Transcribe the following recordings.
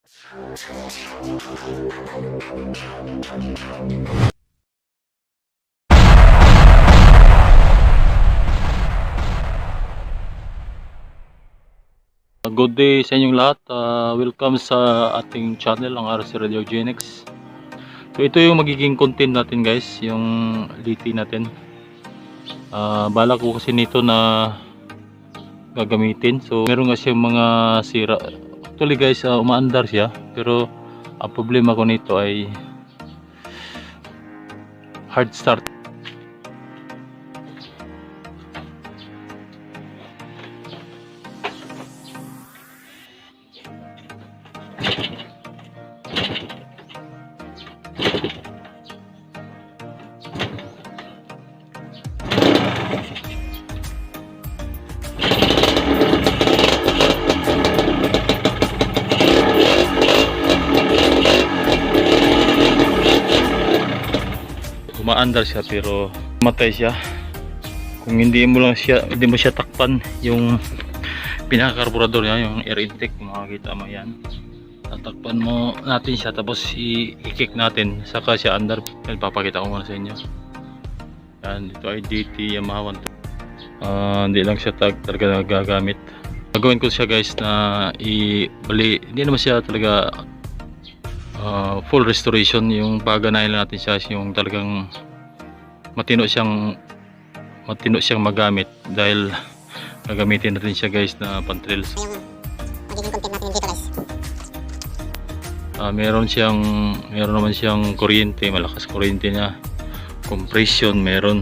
Good day sa inyong lahat. Welcome sa ating channel, ang RC Radiogenics. So ito yung magiging content natin guys, yung liti natin. Balak ko kasi nito na gagamitin. So meron kasi mga sira. Actually guys, umaandar siya. Pero ang problema ko nito ay hard start. Umaandar siya pero matay siya kung hindi mo siya takpan yung pinaka-carburetor niya, yung air intake. Kung makikita mo yan, tatakpan mo natin siya tapos i-kick natin saka siya andar. Papakita ko muna sa inyo. Yan, ito ay DT Yamaha 1. Hindi lang siya talaga nagagamit. Gagawin ko siya guys na bali, hindi naman siya talaga full restoration. Yung paganahin natin siya yung talagang matino siyang magamit, dahil gagamitin natin siya guys na pan-trails. Magiging content natin dito guys. Meron naman siyang kuryente, malakas kuryente niya, compression meron.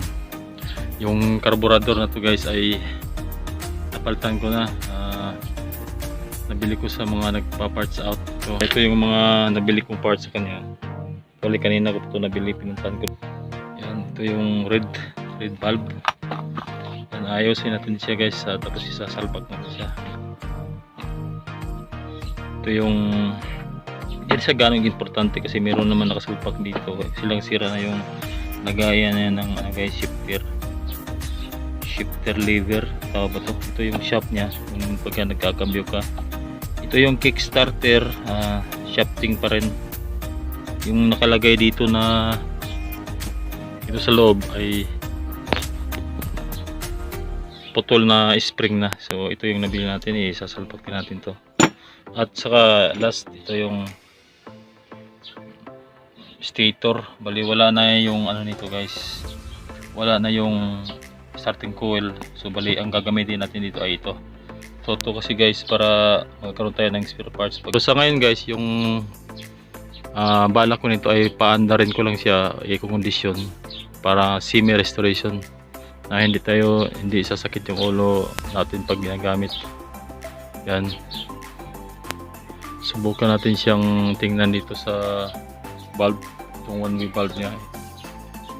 Yung carburetor na to guys ay napalitan ko na. Nabili ko sa mga nagpa-parts out. So ito yung mga nabili kong parts sa kanya. Actually kanina ko ito nabili, pinuntan ko. Yan, ito yung red valve. Yan, ayusin natin siya guys, tapos isasalpak natin siya. Ito yung hindi siya ganong importante kasi meron naman nakasalpak dito. Silang sira na yung lagayan na ng guys, shifter lever, tawag ba to? Ito yung shaft nya, yung pagka nagkakambyo ka. Ito yung kickstarter, shafting pa rin. Yung nakalagay dito na ito sa loob ay putol na spring na. So ito yung nabili natin, isasalpak natin to. At saka last, ito yung stator. Bali wala na yung ano nito guys, wala na yung starting coil. So bali ang gagamitin natin dito ay ito. So ito kasi guys, para magkaroon tayo ng spare parts. So sa ngayon guys, yung balak ko nito ay paandarin ko lang siya, i-condition para semi restoration, na hindi sasakit yung ulo natin pag ginagamit. Yan, subukan natin siyang tingnan dito sa valve, itong one way valve niya,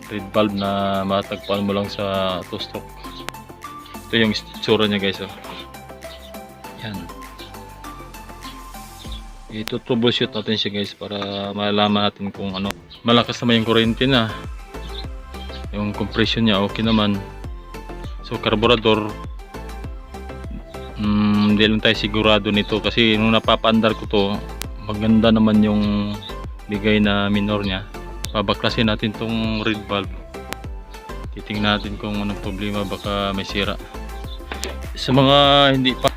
red valve na matagpuan mo lang sa 2-stroke. Ito yung itsura niya guys. Yan, ito troubleshoot natin siya guys para malalaman natin kung ano. Malakas naman yung kuryente na, yung compression niya okay naman. So carburetor, hindi lang tayo sigurado nito kasi nung napapaandar ko to, maganda naman yung bigay na minor niya. Babaklasin natin tong red valve, titingnan natin kung anong problema, baka may sira. Sa mga hindi pa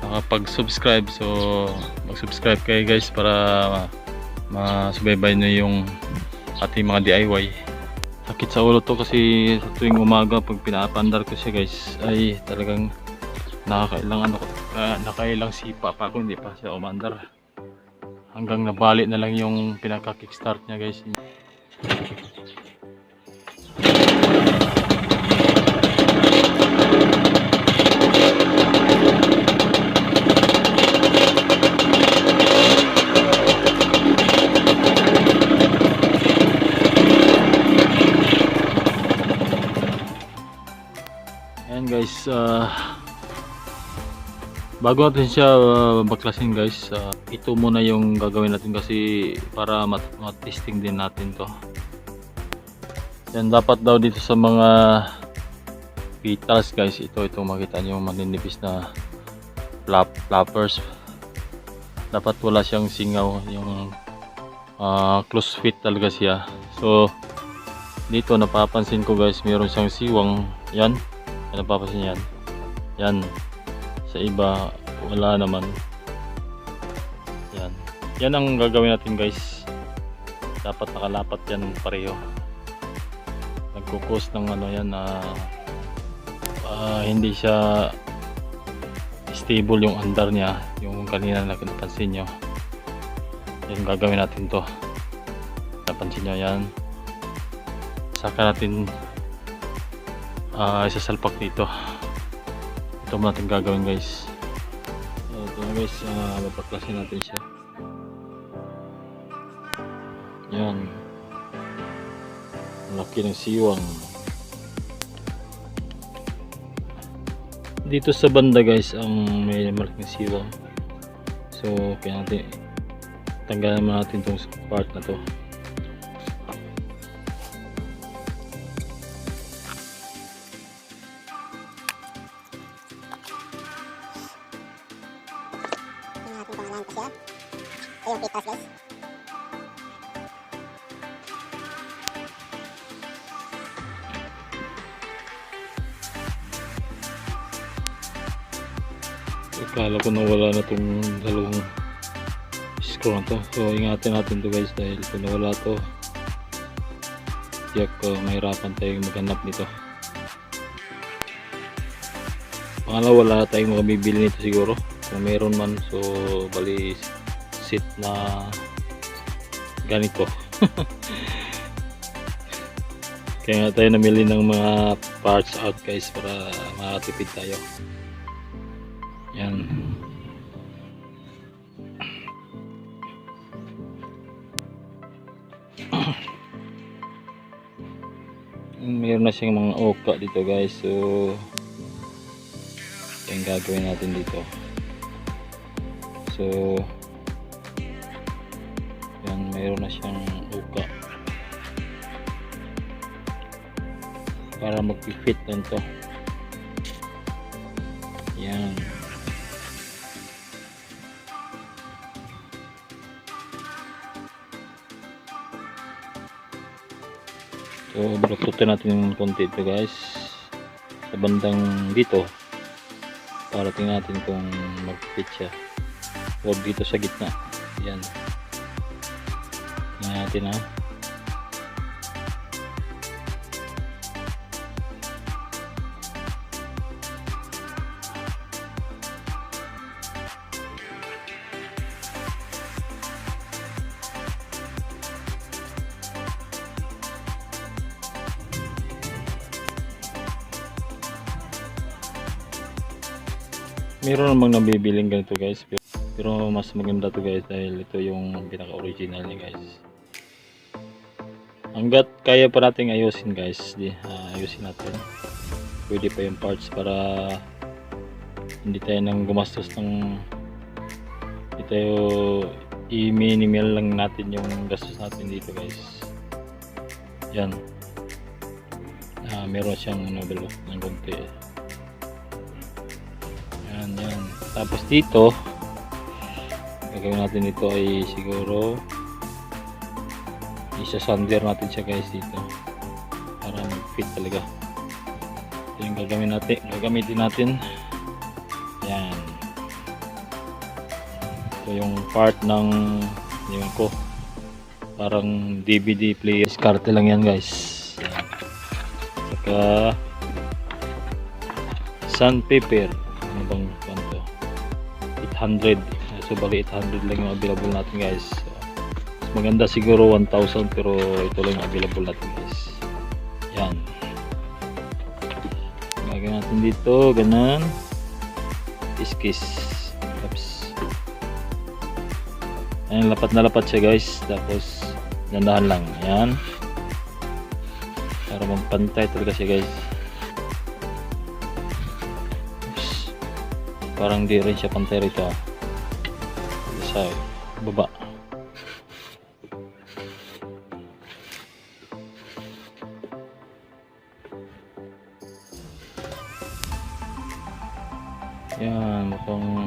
nakapag-subscribe, so mag-subscribe kayo guys para masubaybay nyo yung ating mga DIY. Sakit sa ulo to kasi sa tuwing umaga pag pinapandar ko siya guys ay talagang nakailang sipa pa ako, hindi pa siya umandar. Hanggang nabali na lang yung pinaka-kickstart niya guys. Ayan guys, bago natin siya baklasin guys, ito muna yung gagawin natin kasi para mat-testing din natin to. Yan, dapat daw dito sa mga petals guys, itong makita nyo maninipis na flappers. dapat wala siyang singaw, yung close fit talaga siya. So dito napapansin ko guys, meron siyang siwang. Yan, napapansin yan. Yan, sa iba wala naman. Yan, yan ang gagawin natin guys. Dapat nakalapat yan pareho. Nagkukos ng ano yan na hindi siya stable yung andar niya, yung kanina na napansin nyo. Yung gagawin natin to, napansin nyo yan. Saka natin isasalpak dito. Ito mo natin gagawin guys. Ito na guys, mapaklasin natin siya. Yan, laki ng siwang dito sa banda guys, ang may malaking siwang. So kaya natin tanggalan mo natin itong part na to. Tingnan natin kung alam pa siya. Ito yung pitas guys. Akala ko nawala na itong dalawang screw na to. So ingatan natin to guys, dahil kung nawala to, tiyak mahirapan tayong maghanap nito. Pangalawa, wala tayong makabibili nito siguro. Kung meron man, so bali set na ganito. Kaya nga tayo namili ng mga parts out guys, para makatipid tayo. Yan. Mayroon na siyang mga oka dito guys, so yung gagawin natin dito. So yan, mayroon na siyang oka para mag-fit lang to. Yan. So balututin natin yung konti ito guys sa bandang dito, para tingnan natin kung mag-fit siya. Huwag dito sa gitna. Yan, tingnan natin ha. Meron namang nabibiling ganito guys, pero mas maganda to guys, dahil ito yung pinaka original niya guys. Hanggat kaya pa nating ayusin guys, ayusin natin. Pwede pa yung parts, para hindi tayo nang gumastos ng, hindi tayo, i-minimal lang natin yung gastos natin dito guys. Yan, meron siyang balok ng konti. Yan. Tapos dito gagawin natin, ito ay siguro isa-sander natin siya guys dito, para mag-fit talaga. Ito yung gagamitin natin. Yan, ito yung part ng yun ko, parang DVD player. Diskarte lang yan guys. Yan. Saka sandpaper. Ano bang kanto? 800. So bali 800 lang yung available natin guys. So, mas maganda siguro 1,000, pero ito lang yung available natin guys. Yan. Gagawin natin dito, ganun. Kiss. Oops. Ayan, lapat na lapat siya guys. Tapos dandahan lang. Ayan. Para magpantay talaga siya guys. Parang di rin siya pantay rito sa baba. Yan, mukhang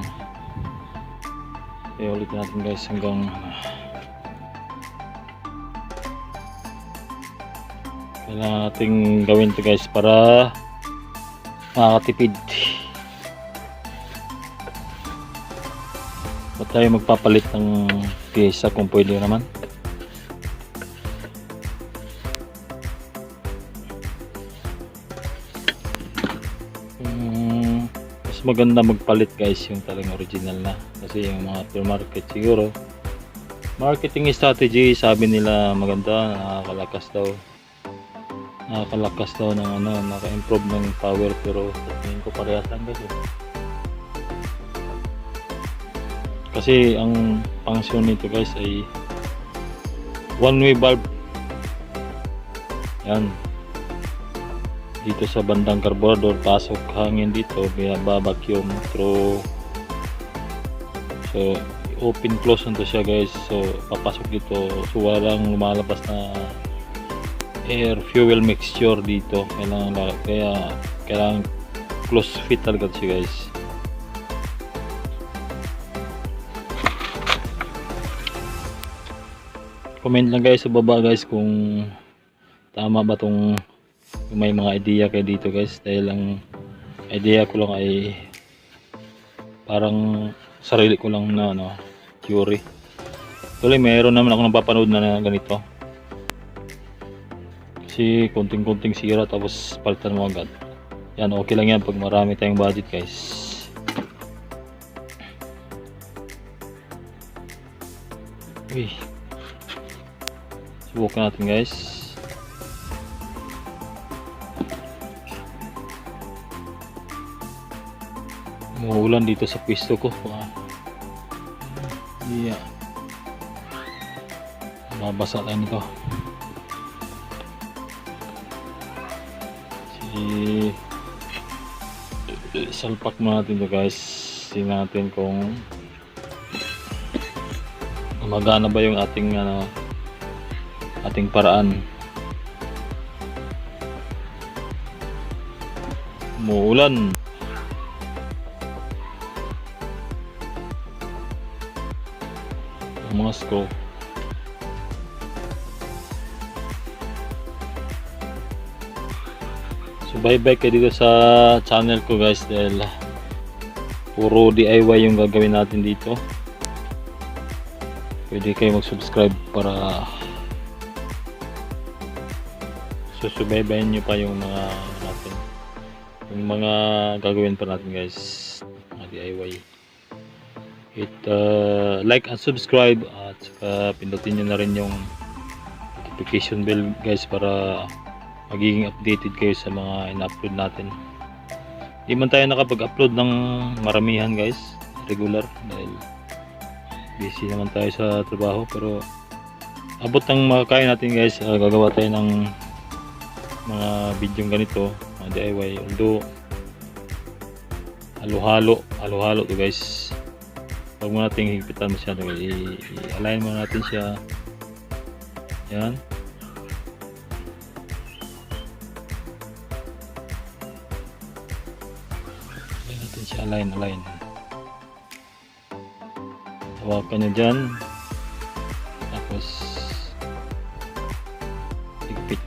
Kaya ulitin natin guys hanggang kailangan nating gawin to guys para makakatipid. Ba't tayo magpapalit ng pyesa kung pwede naman? Mas maganda magpalit guys yung talagang original na, kasi yung mga aftermarket siguro marketing strategy sabi nila maganda, nakakalakas daw ng ano, naka-improve ng power, pero tingin ko parehas lang guys kasi ang function nito guys ay one way valve yan. Dito sa bandang carburetor, pasok hangin dito, vacuum through, so open close nito siya guys, so papasok dito, so walang lumalabas na air fuel mixture dito, kailangan close fit talaga siya guys. Comment lang guys sa baba guys kung tama ba tong, kung may mga idea kayo dito guys, dahil ang idea ko lang ay parang sarili ko lang na ano, theory. Actually mayroon naman ako napapanood na ganito, kasi konting-konting sira tapos palitan mo agad. Yan, okay lang yan pag marami tayong budget guys. Uy, subukan natin guys. Umuulan dito sa pwesto ko. Yeah. Mabasa tayo nito. Salpak mo natin ito guys. Tingnan natin kung magana ba yung ating ano, ating paraan. Umuulan. Mga screw. So bye kayo dito sa channel ko guys, dahil puro DIY yung gagawin natin dito. Pwede kayo mag-subscribe para susubaybayan nyo pa yung mga natin, yung mga gagawin pa natin guys, mga DIY. Hit like and subscribe, at saka pindutin nyo na rin yung notification bell guys para magiging updated kayo sa mga in-upload natin. Hindi man tayo nakapag-upload ng maramihan guys, regular, dahil busy naman tayo sa trabaho, pero abot ng makakain natin guys, gagawa tayo ng mga video ganito, mga DIY, although halo-halo to guys. Huwag mo natin higpitan masyado, i-align mo natin siya. Yan. Align natin siya, align. Hawakan nyo dyan. Tapos higpit.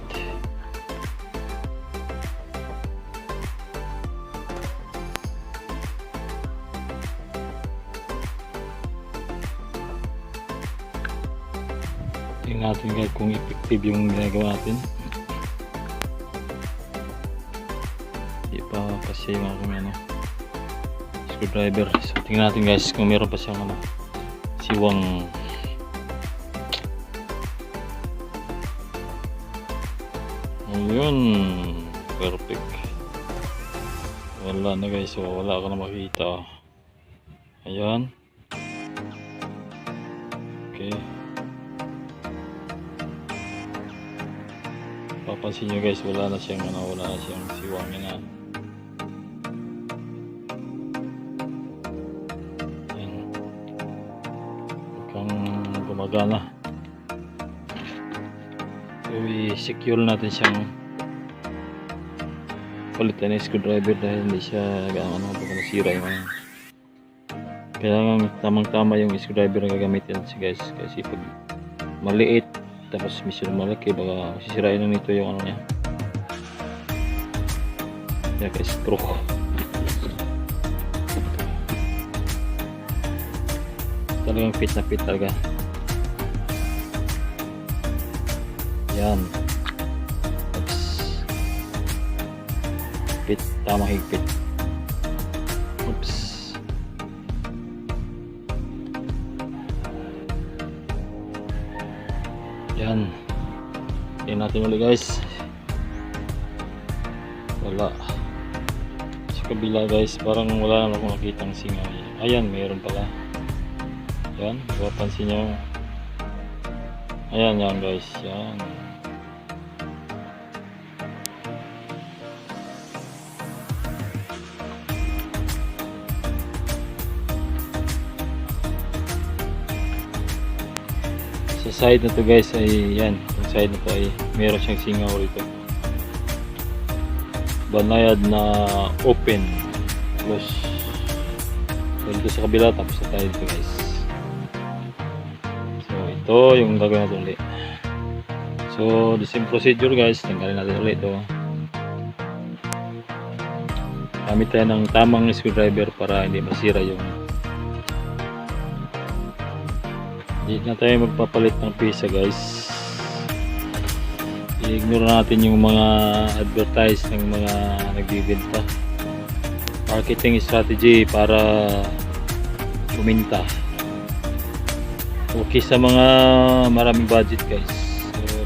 Tingnan natin guys kung effective yung ginagawa natin. Hindi pa kasi yung aking ano, screwdriver. So tingnan natin guys kung meron pa siyang ano, siwang. Ayun, perfect. Wala na guys, so wala ka na makita. Ayan. Okay. Papansin nyo guys, wala na siyang siwang na. Ayan. Mukhang gumagana. So i-secure natin siyang palitan ng screwdriver, dahil hindi siya baka masira yung Kailangan tamang-tama yung screwdriver na gagamitin natin guys, kasi pag maliit tapos mission malaki baka sisirain na nito yung ano niya. Kaya ka-screw. Talagang fit na fit talaga. Yan. Oops. Fit, tamang higpit. Oops. Yan. Tingnan natin ulit guys. Wala. Sa kabila guys, parang wala na akong nakitang singaw. Ayan, mayroon pala. Yan, mapapansin nyo. Ayan, yan guys. Yan. Sa side na to guys ay yan. Yung side na to ay meron siyang singaw rito. Banayad na open. Close. So, dito sa kabila tapos sa tayo dito guys. So ito yung gagawin natin ulit. So the same procedure guys. Tanggalin natin ulit ito. Gamit tayo ng tamang screwdriver para hindi masira yung. Hindi na tayo magpapalit ng pisa guys. I-ignore natin yung mga advertise ng mga nagbibenta. Marketing strategy para kuminta. Okay sa mga maraming budget guys.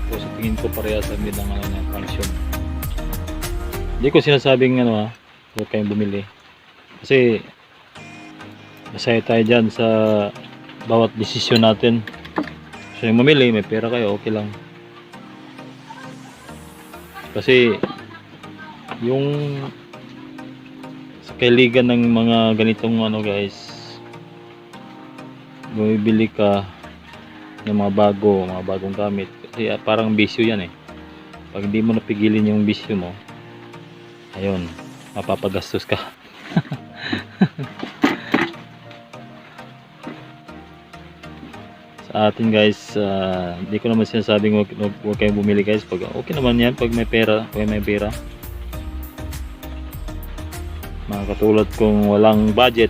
So sa tingin ko parehas lang din ang function. Hindi ko sinasabing huwag kayong bumili. Kasi masaya tayo dyan sa bawat desisyon natin. So yung mamili, may pera kayo, okay lang. Kasi yung sa kailigan ng mga ganitong guys, bumibili ka ng mga bagong gamit. Kasi parang bisyo yan eh. Pag hindi mo napigilin yung bisyo mo, ayun, mapapagastos ka. Sa atin guys, hindi ko naman sinasabing huwag kayong bumili guys. Pag okay naman yan, pag may pera, mga katulad kung walang budget,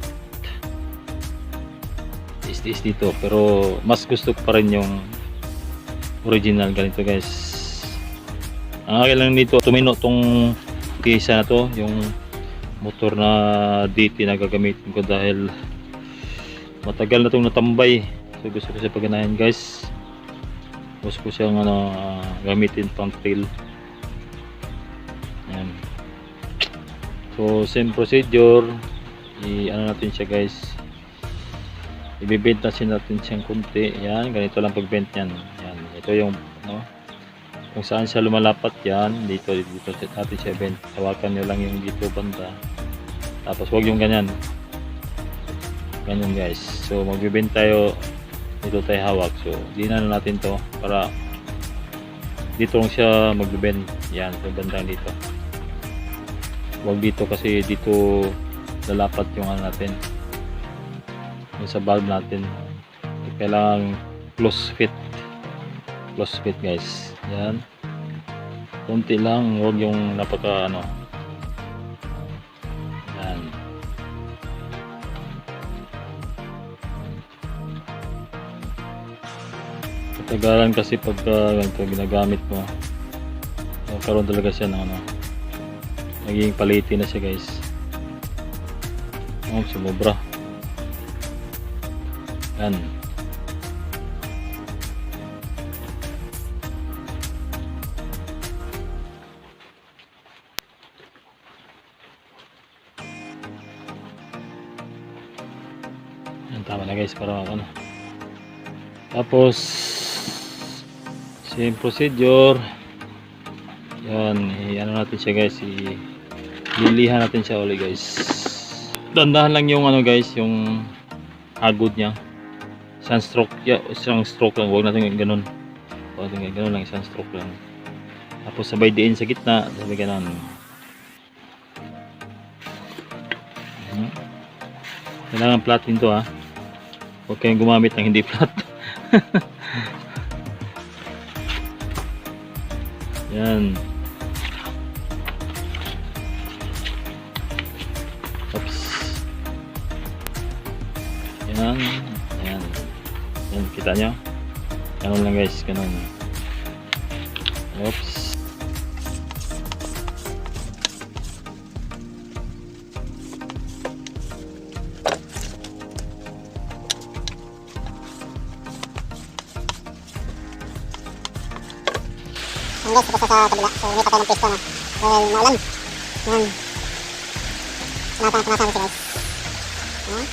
is dito. Pero mas gusto ko pa rin yung original ganito guys. Ang akin lang dito, tumino tong kisa na to, yung motor na DT na gagamitin ko dahil matagal na tong natambay. So gusto ko siya paganahin guys. Gusto ko siyang gamitin pang trail. Ayan. So same procedure. Natin siya guys. Ibibenta natin siyang kunti. Yan, ganito lang pagbent niyan. Yan, ito yung kung saan siya lumalapat yan. Dito natin siya bent. Hawakan niyo lang yung dito banda. Tapos wag yung ganyan. Ganyan guys. So magbibent tayo. Dito tayo hawak. So di na natin to para dito lang siya magbibend. Yan, so bandang dito. Wag dito kasi dito lalapat yung natin. Yung sa valve natin. Kailangan close fit guys. Yan. Kunti lang, wag yung napaka yan. Katagalan kasi pagka ganito ginagamit mo, magkaroon talaga siya ng naging paliti na siya guys. Sumobra. Yan. Yan, tama na guys para tapos same procedure. Yan, natin siya guys, lilihan natin siya ulit guys. Dandahan lang yung guys, yung agod niya. Isang stroke, isang stroke lang, huwag natin ganun. Huwag natin ganun lang, isang stroke lang. Tapos sabay diin sa gitna, sabay ganun. Kailangan flat din to Huwag kayong gumamit ng hindi flat. Yan. Oops. Yan. Yan. Yan, kita nyo? Ganun lang guys, ganun. Oops. Yan guys, tapos sa kabila. So, umipat tayo ng pwesto na. Dahil maulan. Yan. Punasan siya guys. Yan.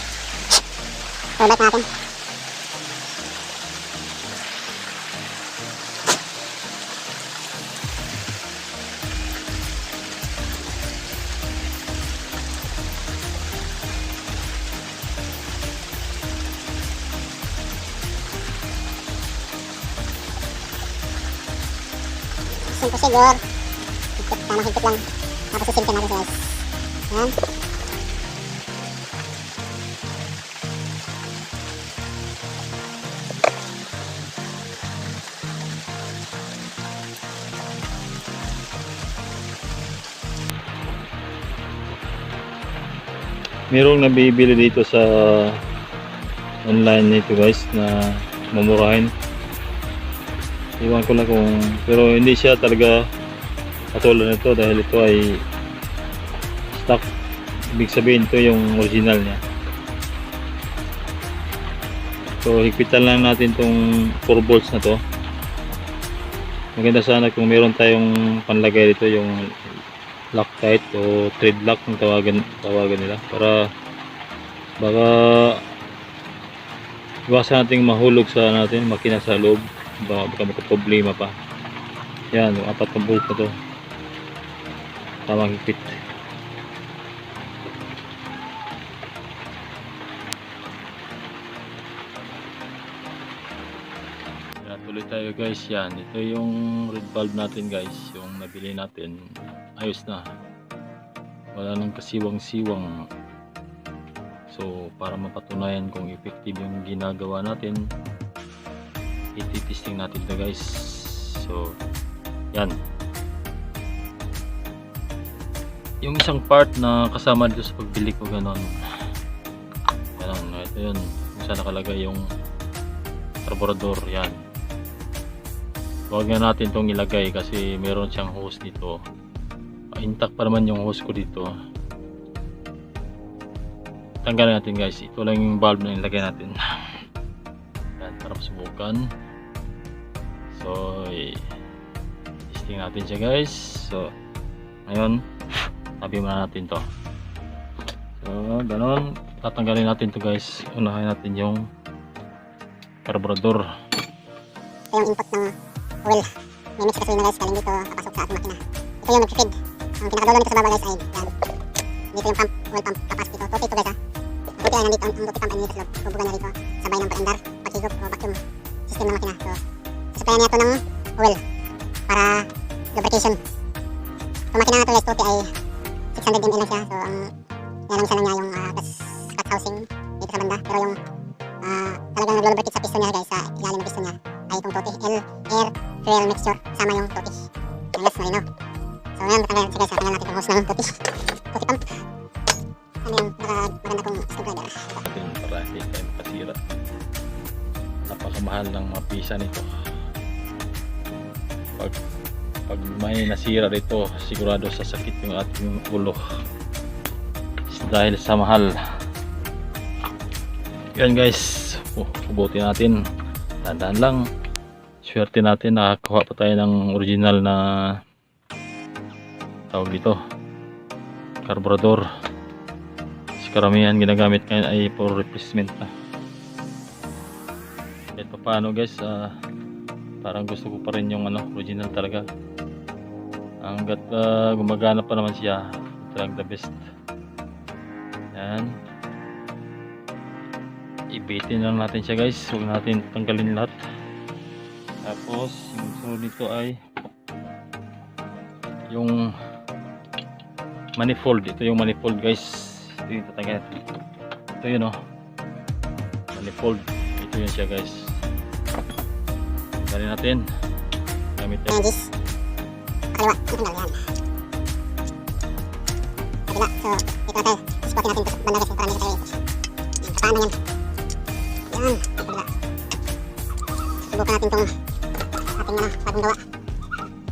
Ulit natin. Simple siguro. Higpit, tama higpit lang. Tapos susimple natin guys. Yan. Merong nabibili dito sa online nito guys na mamurahin. Iwan ko na kung, pero hindi siya talaga katulad nito dahil ito ay stock. Ibig sabihin ito yung original niya. So higpitan lang natin tong 4 bolts na to. Maganda sana kung meron tayong panlagay dito, yung Loctite o thread lock ng tawagan nila, para baka iwasan nating mahulog sa makina sa loob, baka magka-problema pa. Yan, yung 4 na bolt na to, tamang higpit. Tuloy tayo guys. Yan, ito yung red bulb natin guys, yung nabili natin. Ayos na, wala nang kasiwang-siwang. So para mapatunayan kung effective yung ginagawa natin, ititesting natin ito guys. So yan, yung isang part na kasama dito sa pagbili ko, ganon. Ito yun, kung saan nakalagay yung carburetor. Yan, huwag na natin itong ilagay kasi meron siyang hose dito. Intact pa naman yung hose ko dito. Tanggalin natin guys. Ito lang yung valve na ilagay natin. Yan, para subukan. So testing natin siya guys. So ngayon tabi muna natin to. So ganon, tatanggalin natin to guys. Unahin natin yung carburetor. Ito yung input ng oil. May mix kasi na guys, galing dito papasok sa ating makina. Ito yung mag-feed. Ang pinakadulo nito sa baba guys ay yan. Dito yung pump, oil pump capacity to. Tuti ito guys ha. Ang tuti ay nandito, ang tuti pump ay nandito sa loob. Bubugan na rito sabay ng paandar, paghigop o vacuum system ng makina. So sasuplayan niya ito ng oil para lubrication. Sa makina na ito guys, tuti ay 600 ml lang siya. So ang yan ang isa lang niya yung cut housing dito sa banda. Pero yung talagang naglubricate sa piston niya guys, sa ilalim ng piston niya ay itong tuti, air fuel mixture sama yung tuti. Ayos, marino. So ngayon, tatanggalin siya guys, tatanggalin natin yung hose ng tuti pump. Ano yung maganda kong screwdriver. Para hindi tayo makasira. Napakamahal ng mga pisa nito. Pag may nasira dito, sigurado sasakit yung ating ulo dahil sa mahal. Yan guys, ubutin natin, dahan-dahan lang. Swerte natin, nakakuha pa tayo ng original na tawag dito, carburetor. Karamihan ginagamit ngayon ay for replacement na. Kahit pa paano guys, parang gusto ko pa rin yung original talaga. Hanggat gumagana pa naman siya, talagang the best. Yan, ibitin lang natin siya guys, huwag natin tanggalin lahat. Tapos yung sunod nito ay yung manifold. Ito yung manifold guys, ito yung tatanggalin. Ito yun manifold. Ito yan siya guys. Tanggalin natin gamit Ayan, Gis. Kaliwa. Ang tanggal yan. Kabila. So, dito natin. Spot natin ito sa banda guys. Para hindi tayo. Ayan, kapaan na yan. Ayan. Kabila. Susubukan natin itong ating bagong gawa.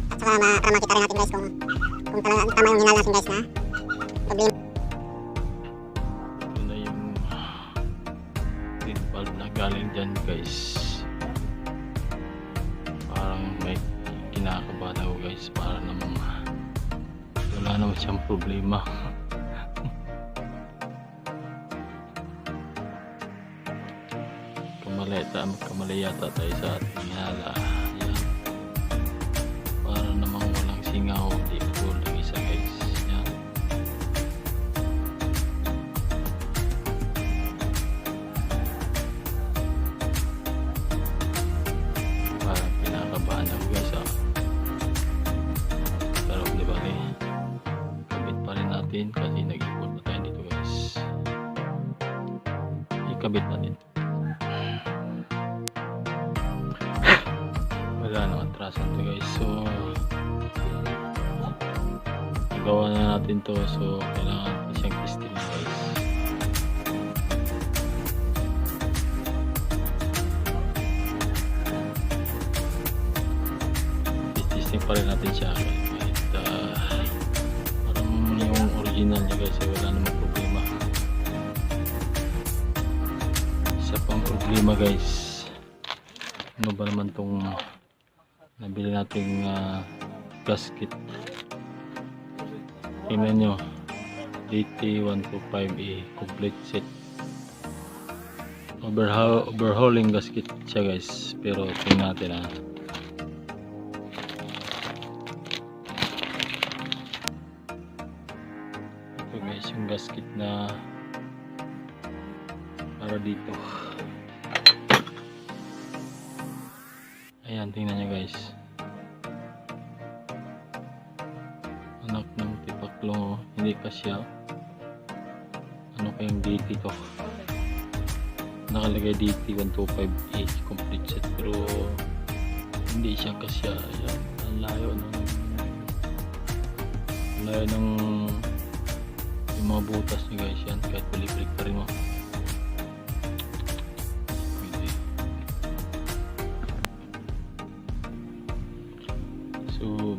At saka para makita rin natin guys kung talagang tama yung hinala natin guys na problema. Ito na yung pin valve na galing dyan guys. Parang may kinakabahan ako guys, para namang wala naman siyang problema. Kamali yata tayo sa ating hinala. Yan. Para namang walang singaw, di ko lang isa guys. Yan. Parang pinakabahan ako guys pero di ba kabit pa rin natin kasi nag-ikot na tayo dito guys. Ikabit natin. Wala nang atrasan to guys, so gawa na natin to, so kailangan natin siyang testing guys. Testing pa rin natin siya kahit parang yung original niya guys ay wala namang problema. Isa pang problema guys, ano ba naman tong nabili nating gasket. Tingnan nyo, DT125A complete set. Overhauling gasket siya guys, pero tingnan natin ito guys yung gasket na para dito. Ayan, tingnan nyo guys. Anak ng tipaklong, hindi kasya. Ano kayong DT to? Nakalagay DT125A complete set, pero hindi siya kasya. Ayan, ang layo ng yung mga butas nyo guys. Yan, kahit puli-pulik pa rin mo. So,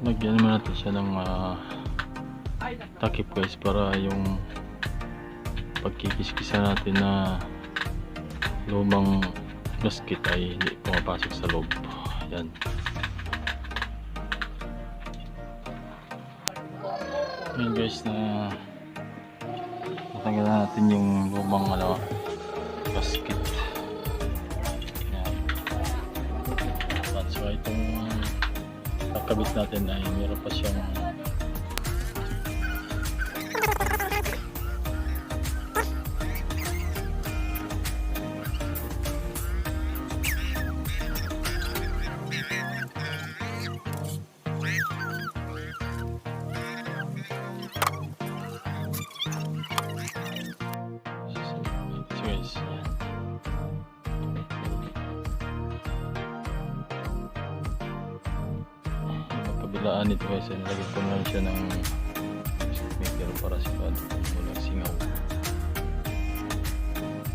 lagyan naman natin siya ng takip guys, para yung pagkikiskisa natin na lumang gasket ay hindi pumapasok sa loob. Yan. Yan guys, na natanggalan natin yung lumang gasket. So itong kakabit natin ay meron pa siyang guys, yan. Kabilaan nito guys, nilagay ko naman siya ng meter para sigurado walang singaw.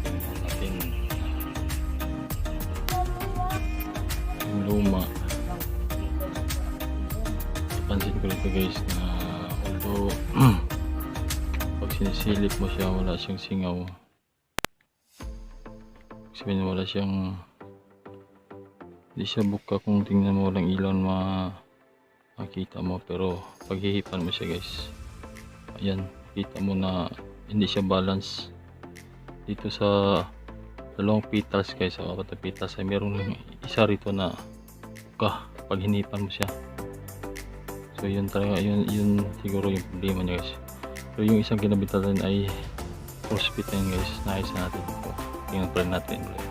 Tingnan natin yung luma. Napansin ko rito guys na although pag sinisilip mo siya wala siyang singaw, sabihin wala siyang, hindi siya buka. Kung tingnan mo walang ilaw makita mo, pero pag hihipan mo siya guys, ayan, kita mo na hindi siya balance dito sa dalawang petals guys. Sa apat na petals ay merong isa rito na buka pag hinipan mo siya. So yun talaga, yun siguro yung problema niya guys. Pero yung isang kinabit natin ay crossfit yan guys, naayos na natin ito. Tingnan pa rin natin ulit.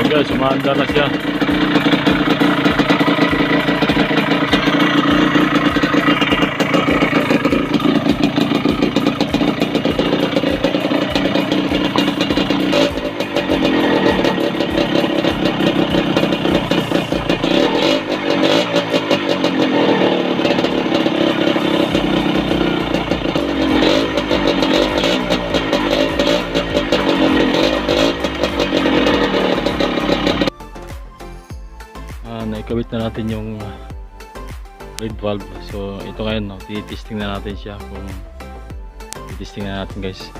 guys, umaandar na siya. Naikabit na natin yung red valve. So ito ngayon, no, titesting na natin siya, kung titesting na natin guys.